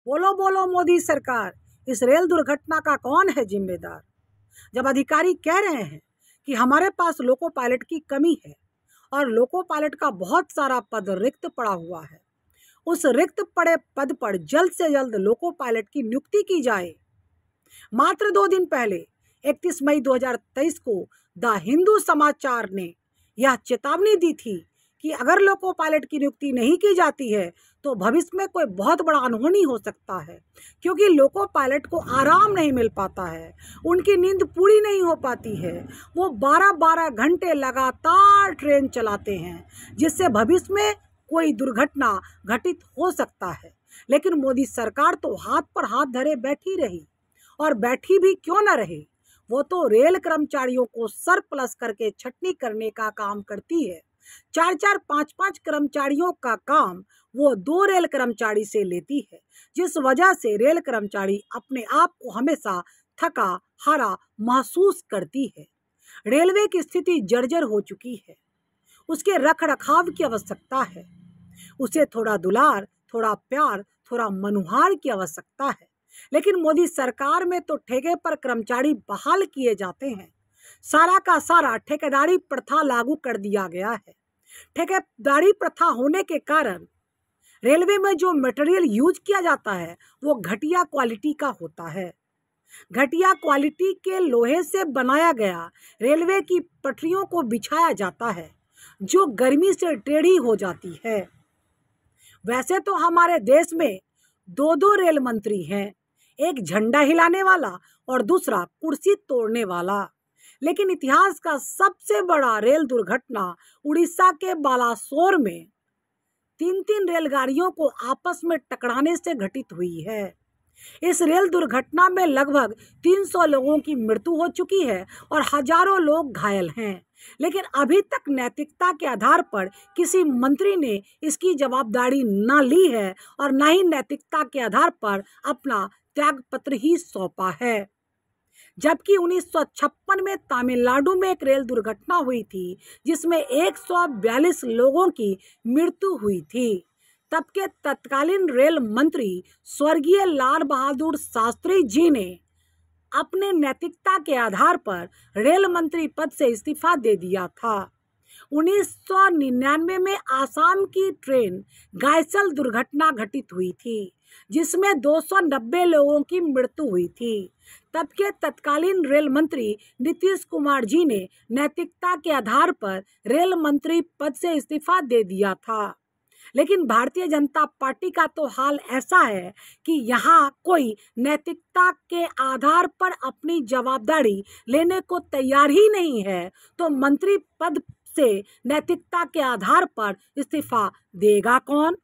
बोलो बोलो मोदी सरकार, इस रेल दुर्घटना का कौन है जिम्मेदार? जब अधिकारी कह रहे हैं कि हमारे पास लोको पायलट की कमी है और लोको पायलट का बहुत सारा पद रिक्त पड़ा हुआ है, उस रिक्त पड़े पद पर जल्द से जल्द लोको पायलट की नियुक्ति की जाए। मात्र 2 दिन पहले 31 मई 2023 को द हिंदू समाचार ने यह चेतावनी दी थी कि अगर लोको पायलट की नियुक्ति नहीं की जाती है तो भविष्य में कोई बहुत बड़ा अनहोनी हो सकता है, क्योंकि लोको पायलट को आराम नहीं मिल पाता है, उनकी नींद पूरी नहीं हो पाती है। वो 12-12 घंटे लगातार ट्रेन चलाते हैं, जिससे भविष्य में कोई दुर्घटना घटित हो सकता है। लेकिन मोदी सरकार तो हाथ पर हाथ धरे बैठी रही, और बैठी भी क्यों न रहे, वो तो रेल कर्मचारियों को सरप्लस करके छटनी करने का काम करती है। 4-4, 5-5 कर्मचारियों का काम वो 2 रेल कर्मचारी से लेती है, जिस वजह से रेल कर्मचारी अपने आप को हमेशा थका हारा महसूस करती है। रेलवे की स्थिति जर्जर हो चुकी है, उसके रख रखाव की आवश्यकता है, उसे थोड़ा दुलार, थोड़ा प्यार, थोड़ा मनुहार की आवश्यकता है। लेकिन मोदी सरकार में तो ठेके पर कर्मचारी बहाल किए जाते हैं, सारा का सारा ठेकेदारी प्रथा लागू कर दिया गया है। ठेकेदारी प्रथा होने के कारण रेलवे में जो मटेरियल यूज किया जाता है वो घटिया क्वालिटी का होता है। घटिया क्वालिटी के लोहे से बनाया गया रेलवे की पटरियों को बिछाया जाता है, जो गर्मी से टेढ़ी हो जाती है। वैसे तो हमारे देश में 2 रेल मंत्री हैं, एक झंडा हिलाने वाला और दूसरा कुर्सी तोड़ने वाला। लेकिन इतिहास का सबसे बड़ा रेल दुर्घटना उड़ीसा के बालासोर में 3-3 रेलगाड़ियों को आपस में टकराने से घटित हुई है। इस रेल दुर्घटना में लगभग 300 लोगों की मृत्यु हो चुकी है और हजारों लोग घायल हैं। लेकिन अभी तक नैतिकता के आधार पर किसी मंत्री ने इसकी जवाबदारी न ली है और न ही नैतिकता के आधार पर अपना त्यागपत्र ही सौंपा है। जबकि 1956 में तमिलनाडु में एक रेल दुर्घटना हुई थी, जिसमें 142 लोगों की मृत्यु हुई थी। तब के तत्कालीन रेल मंत्री स्वर्गीय लाल बहादुर शास्त्री जी ने अपने नैतिकता के आधार पर रेल मंत्री पद से इस्तीफा दे दिया था। 1999 में आसाम की ट्रेन गायसल दुर्घटना घटित हुई थी, जिसमें 290 लोगों की मृत्यु हुई थी। तब के तत्कालीन रेल मंत्री नीतीश कुमार जी ने नैतिकता के आधार पर रेल मंत्री पद से इस्तीफा दे दिया था। लेकिन भारतीय जनता पार्टी का तो हाल ऐसा है कि यहाँ कोई नैतिकता के आधार पर अपनी जवाबदारी लेने को तैयार ही नहीं है, तो मंत्री पद से नैतिकता के आधार पर इस्तीफा देगा कौन?